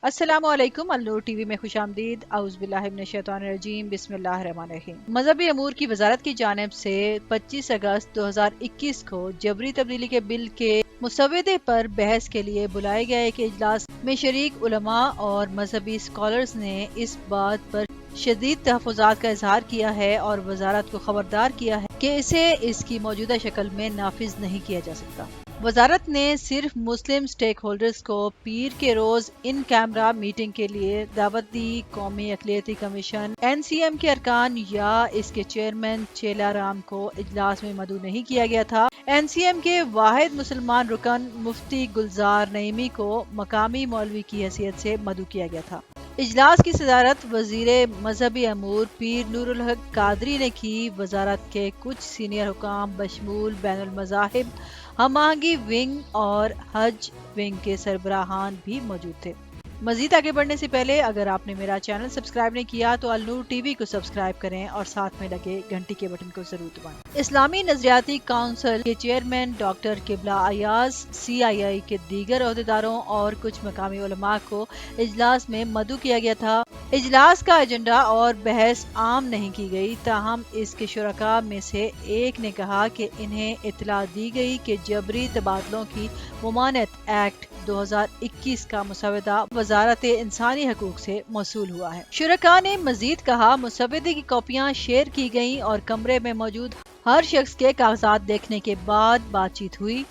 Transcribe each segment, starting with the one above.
अस्सलाम वालेकुम। अलनूर टीवी में खुश आमदीद। औज़ु बिल्लाहि मिनश शैतानिर रजीम। बिस्मिल्लाहिर रहमानिर रहीम। मजहबी अमूर की वजारत की जानिब से 25 अगस्त 2021 को जबरी तब्दीली के बिल के मुसवदे पर बहस के लिए बुलाए गए एक इजलास में शरीक उलमा और मजहबी स्कॉलर्स ने इस बात पर शदीद तहफ़्फ़ुज़ात का इजहार किया है और वजारत को खबरदार किया है कि इसे इसकी मौजूदा शक्ल में नाफिज नहीं किया जा सकता। वजारत ने सिर्फ मुस्लिम स्टेक होल्डर्स को पीर के रोज इन कैमरा मीटिंग के लिए दावत दी। कौमी अक़लियती कमीशन NCM के अरकान या इसके चेयरमैन चेला राम को इजलास में मदऊ नहीं किया गया था। NCM के वाहिद मुसलमान रुकन मुफ्ती गुलजार नईमी को मकामी मौलवी की हैसियत से मदऊ किया गया था। इजलास की सदारत वजीर मजहबी अमूर पीर नूरुल हक कादरी ने की। वजारत के कुछ सीनियर हुकाम बशमूल बैनुल मज़ाहिब, हमांगी विंग और हज विंग के सरबराहान भी मौजूद थे। मजीद आगे बढ़ने से पहले अगर आपने मेरा चैनल सब्सक्राइब नहीं किया तो अलनूर टीवी को सब्सक्राइब करें और साथ में लगे घंटी के बटन को जरूर दबाएं। इस्लामी नजरियाती काउंसिल के चेयरमैन डॉक्टर किबला अयाज, CII के दीगर अहदेदारों और कुछ मकामी उलमा को इजलास में मदऊ किया गया था। इजलास का एजेंडा और बहस आम नहीं की गई, ताहम इसके शुरका में से एक ने कहा कि इन्हें इत्तला दी गई कि जबरी तबादलों की मुमानत एक्ट 2021 का मुसवदा वजारत इंसानी हकूक से मौसूल हुआ है। शुरका ने मजीद कहा, मुसवदे की कॉपियां शेयर की गईं और कमरे में मौजूद हर शख्स के कागजात देखने के बाद बातचीत हुई।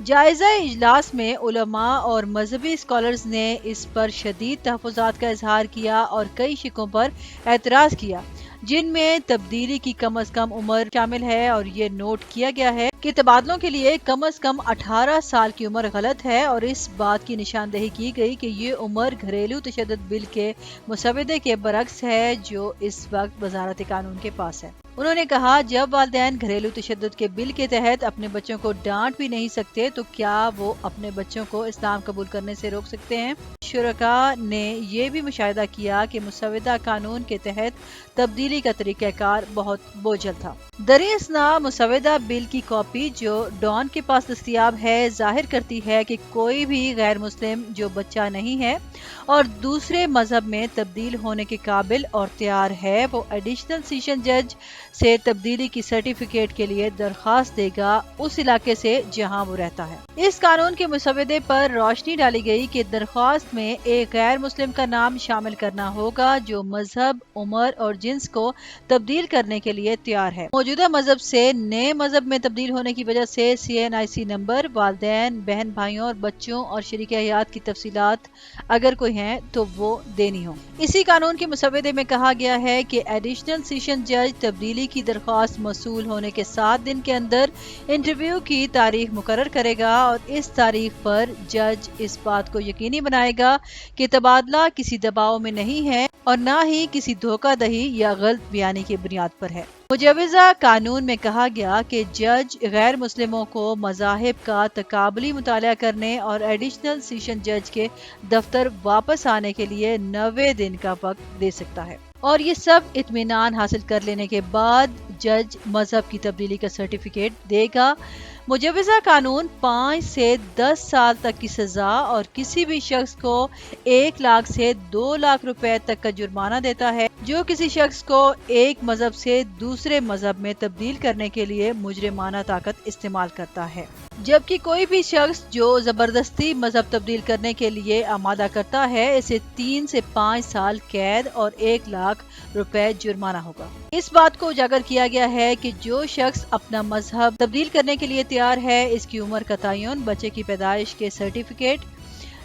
जायजा इजलास में उलमा और मजहबी स्कॉलर्स ने इस पर शदीद तहफ़्फ़ुज़ात का इजहार किया और कई शिकों पर एतराज किया, जिनमें तब्दीली की कम अज कम उम्र शामिल है और ये नोट किया गया है कि तबादलों के लिए कम अज कम 18 साल की उम्र गलत है और इस बात की निशानदेही की गई कि ये उम्र घरेलू तशद्दुद बिल के मुसवदे के बरक्स है जो इस वक्त वजारत कानून के पास है। उन्होंने कहा, जब वालिदैन घरेलू तशद्दुद के बिल के तहत अपने बच्चों को डांट भी नहीं सकते तो क्या वो अपने बच्चों को इस्लाम कबूल करने से रोक सकते हैं। शुरका ने यह भी मुशाहिदा किया कि मुसवदा कानून के तहत तब्दीली का तरीक़ाकार बहुत बोझल था। दरियासना मुसवदा बिल की कॉपी जो डॉन के पास दस्तयाब है जाहिर करती है कि कोई भी गैर मुस्लिम जो बच्चा नहीं है और दूसरे मजहब में तब्दील होने के काबिल और तैयार है, वो एडिशनल सेशन जज से तब्दीली की सर्टिफिकेट के लिए दरखास्त देगा उस इलाके से जहां वो रहता है। इस कानून के मुसवदे पर रोशनी डाली गई कि दरख्वास्त में एक गैर मुस्लिम का नाम शामिल करना होगा जो मजहब, उम्र और जिन्स को तब्दील करने के लिए तैयार है। मौजूदा मजहब से नए मजहब में तब्दील होने की वजह से CNIC नंबर, वालिदैन, बहन भाइयों और बच्चों और शरीक हयात की तफसीलात अगर कोई है तो वो देनी हो। इसी कानून के मुसवदे में कहा गया है कि एडिशनल सेशन जज तब्दीली की दरख्वास्त मौसूल होने के 7 दिन के अंदर इंटरव्यू की तारीख मुकर्रर करेगा और इस तारीख पर जज इस बात को यकीनी बनाएगा कि तबादला किसी दबाव में नहीं है और न ही किसी धोखाधड़ी या गलत बयानी की बुनियाद पर है। मुजवजा कानून में कहा गया कि जज गैर मुस्लिमों को मज़ाहिब का तकाबली मुताला करने और एडिशनल सेशन जज के दफ्तर वापस आने के लिए 90 दिन का वक्त दे सकता है और ये सब इत्मीनान हासिल कर लेने के बाद जज मजहब की तब्दीली का सर्टिफिकेट देगा। मुजवजा कानून 5 से 10 साल तक की सजा और किसी भी शख्स को 1 लाख से 2 लाख रुपए तक का जुर्माना देता है जो किसी शख्स को एक मजहब से दूसरे मजहब में तब्दील करने के लिए मुजरिमाना ताकत इस्तेमाल करता है, जबकि कोई भी शख्स जो जबरदस्ती मजहब तब्दील करने के लिए आमादा करता है इसे 3 से 5 साल कैद और 1 लाख रुपए जुर्माना होगा। इस बात को उजागर किया गया है कि जो शख्स अपना मजहब तब्दील करने के लिए तैयार है इसकी उम्र का तयन बच्चे की पैदाइश के सर्टिफिकेट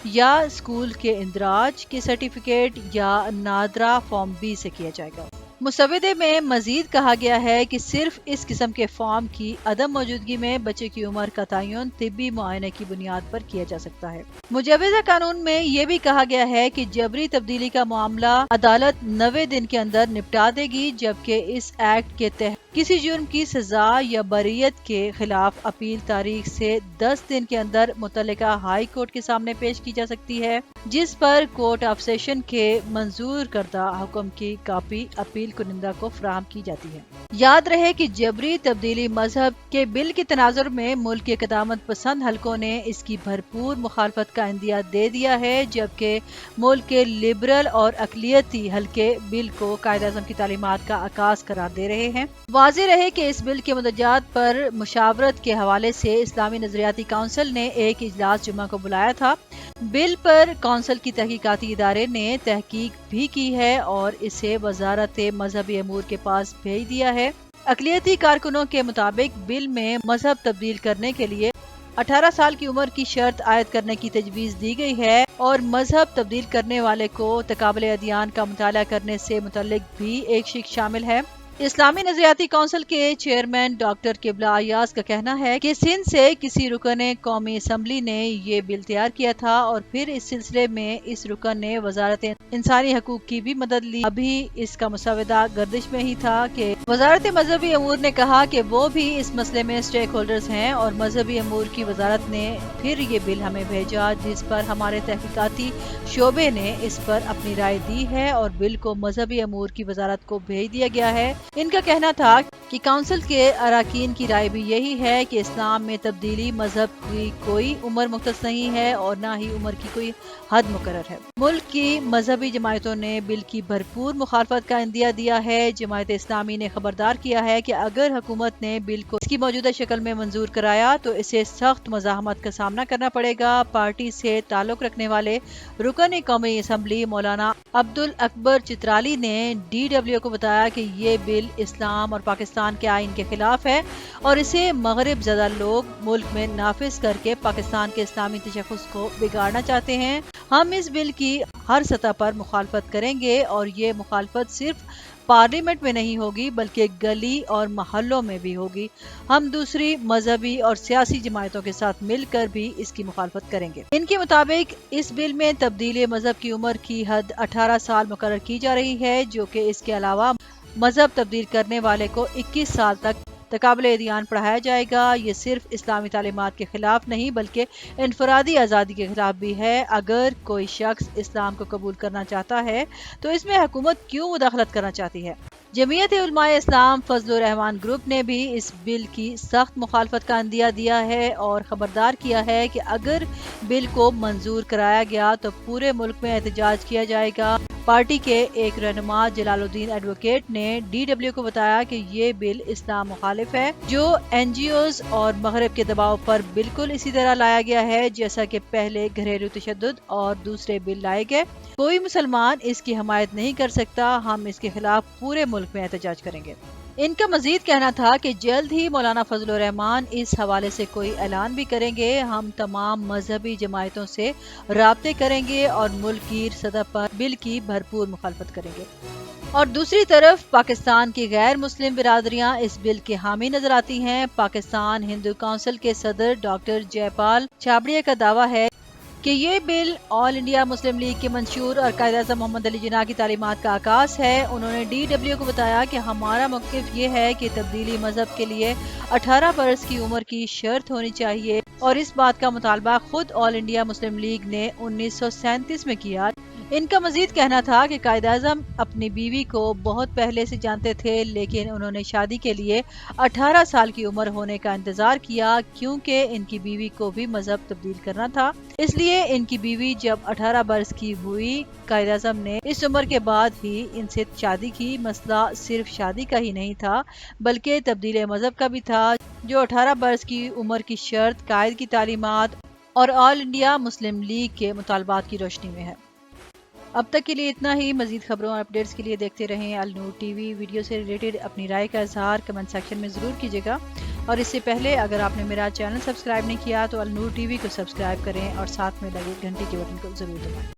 या स्कूल के इंदराज के सर्टिफिकेट या नादरा फॉर्म B से किया जाएगा। मुसवदे में मजीद कहा गया है कि सिर्फ इस किस्म के फॉर्म की अदम मौजूदगी में बच्चे की उम्र का तयन तिब्बी मुआयने की बुनियाद पर किया जा सकता है। मुजवजा कानून में यह भी कहा गया है कि जबरी तब्दीली का मामला अदालत 90 दिन के अंदर निपटा देगी, जबकि इस एक्ट के तहत किसी जुर्म की सजा या बरीयत के खिलाफ अपील तारीख से 10 दिन के अंदर मुतल्लिका हाई कोर्ट के सामने पेश की जा सकती है, जिस पर कोर्ट ऑफ सेशन के मंजूर करदा हुक्म की कॉपी अपील तब्दील कुनिंदा को फराहम की जाती है। याद रहे कि जबरी तब्दीली मजहब के बिल के तनाजुर में मुल्क के क़दामत पसंद हलकों ने इसकी भरपूर मुखालफत का इंदिया दे दिया है, जबकि मुल्क के लिबरल और अक़लियती हलके बिल को कायद-ए-आज़म की तालीमात का आकाश करार दे रहे हैं। वाज़ेह रहे कि इस बिल के मुद्दजात पर मुशावरत के हवाले से इस्लामी नज़रियाती काउंसिल ने एक इजलास जुमा को बुलाया था। बिल पर काउंसिल की तहकीकाती इदारे ने तहकीक भी की है और इसे वजारत मजहबी अमूर के पास भेज दिया है। अक़लियती कारकुनों के मुताबिक बिल में मजहब तब्दील करने के लिए 18 साल की उम्र की शर्त आयद करने की तजवीज़ दी गई है और मजहब तब्दील करने वाले को तकाबुल अदियान का मुताला करने से मुतल्लिक भी एक शिक शामिल है। इस्लामी नज़रियाती काउंसिल के चेयरमैन डॉक्टर किबला अयाज का कहना है कि सिंध से किसी रुकन कौमी असम्बली ने ये बिल तैयार किया था और फिर इस सिलसिले में इस रुकन ने वजारत इंसानी हकूक की भी मदद ली। अभी इसका मुसवदा गर्दिश में ही था कि वजारत मजहबी अमूर ने कहा कि वो भी इस मसले में स्टेक होल्डर्स हैं और मजहबी अमूर की वजारत ने फिर ये बिल हमें भेजा, जिस पर हमारे तहकीकाती शोबे ने इस पर अपनी राय दी है और बिल को मजहबी अमूर की वजारत को भेज दिया गया है। इनका कहना था कि काउंसिल के अराकीन की राय भी यही है कि इस्लाम में तब्दीली मजहब की कोई उम्र मुख्तस नहीं है और न ही उम्र की कोई हद मुकर्रर है। मुल्क की मजहबी जमायतों ने बिल की भरपूर मुखालफत का इंदिया दिया है। जमायत इस्लामी ने खबरदार किया है कि अगर हुकूमत ने बिल को इसकी मौजूदा शक्ल में मंजूर कराया तो इसे सख्त मज़ाहमत का सामना करना पड़ेगा। पार्टी से ताल्लुक रखने वाले रुकन कौमी असम्बली मौलाना अब्दुल अकबर चित्राली ने DW को बताया कि ये बिल इस्लाम और पाकिस्तान के आइन के खिलाफ है और इसे मगरिब ज़दा लोग मुल्क में नाफिज करके पाकिस्तान के इस्लामी तशख़्ख़ुस को बिगाड़ना चाहते हैं। हम इस बिल की हर सतह पर मुखालफत करेंगे और ये मुखालफत सिर्फ पार्लियामेंट में नहीं होगी बल्कि गली और मोहल्लों में भी होगी। हम दूसरी मजहबी और सियासी जमायतों के साथ मिलकर भी इसकी मुखालफत करेंगे। इनके मुताबिक इस बिल में तब्दीली मजहब की उम्र की हद 18 साल मुकर्रर की जा रही है, जो कि इसके अलावा मजहब तब्दील करने वाले को 21 साल तक तकाबले अदियान पढ़ाया जाएगा। ये सिर्फ इस्लामी तालीमात के खिलाफ नहीं बल्कि इनफरादी आज़ादी के खिलाफ भी है। अगर कोई शख्स इस्लाम को कबूल करना चाहता है तो इसमें हुकूमत क्यों मुदाखलत करना चाहती है। जमीयत उलमाए इस्लाम फजलुर रहमान ग्रुप ने भी इस बिल की सख्त मुखालफत का इंदिया दिया है और खबरदार किया है कि अगर बिल को मंजूर कराया गया तो पूरे मुल्क में एहतजाज किया जाएगा। पार्टी के एक रहनुमा जलालुद्दीन एडवोकेट ने DW को बताया कि ये बिल इस्लाम मुखालिफ है, जो NGOs और मगरिब के दबाव पर बिल्कुल इसी तरह लाया गया है जैसा कि पहले घरेलू तशद्दुद और दूसरे बिल लाए गए। कोई मुसलमान इसकी हमायत नहीं कर सकता। हम इसके खिलाफ पूरे मुल्क में एहतजाज करेंगे। इनका मजीद कहना था कि जल्द ही मौलाना फजलुर रहमान इस हवाले से कोई ऐलान भी करेंगे। हम तमाम मजहबी जमायतों से राब्ते करेंगे और मुल्क की सतह पर बिल की भरपूर मुखालफत करेंगे। और दूसरी तरफ पाकिस्तान की गैर मुस्लिम बिरादरियां इस बिल के हामी नजर आती हैं। पाकिस्तान हिंदू काउंसिल के सदर डॉक्टर जयपाल छाबड़िया का दावा है कि ये bill all India Muslim league के मंशूर और कायद-ए-आज़म मोहम्मद अली जिन्ना की तालीमात का आकाश है। उन्होंने DW को बताया कि हमारा मौक़िफ़ ये है कि तब्दीली मजहब के लिए 18 बरस की उम्र की शर्त होनी चाहिए और इस बात का मुतालबा खुद ऑल इंडिया मुस्लिम लीग ने 1937 में किया। इनका मजीद कहना था कि कायद-ए-आज़म अपनी बीवी को बहुत पहले से जानते थे, लेकिन उन्होंने शादी के लिए 18 साल की उम्र होने का इंतजार किया क्योंकि इनकी बीवी को भी मजहब तब्दील करना था। इसलिए इनकी बीवी जब 18 बरस की हुई, कायद-ए-आज़म ने इस उम्र के बाद ही इनसे शादी की। मसला सिर्फ शादी का ही नहीं था बल्कि तब्दील मजहब का भी था, जो 18 बरस की उम्र की शर्त कायद की तालीमात और ऑल इंडिया मुस्लिम लीग के मुतालबात की रोशनी में है। अब तक के लिए इतना ही। मजीद खबरों और अपडेट्स के लिए देखते रहें अलनूर TV। वीडियो से रिलेटेड अपनी राय का इजहार कमेंट सेक्शन में ज़रूर कीजिएगा और इससे पहले अगर आपने मेरा चैनल सब्सक्राइब नहीं किया तो अलनूर TV को सब्सक्राइब करें और साथ में लगे घंटी के बटन को ज़रूर दबाएं।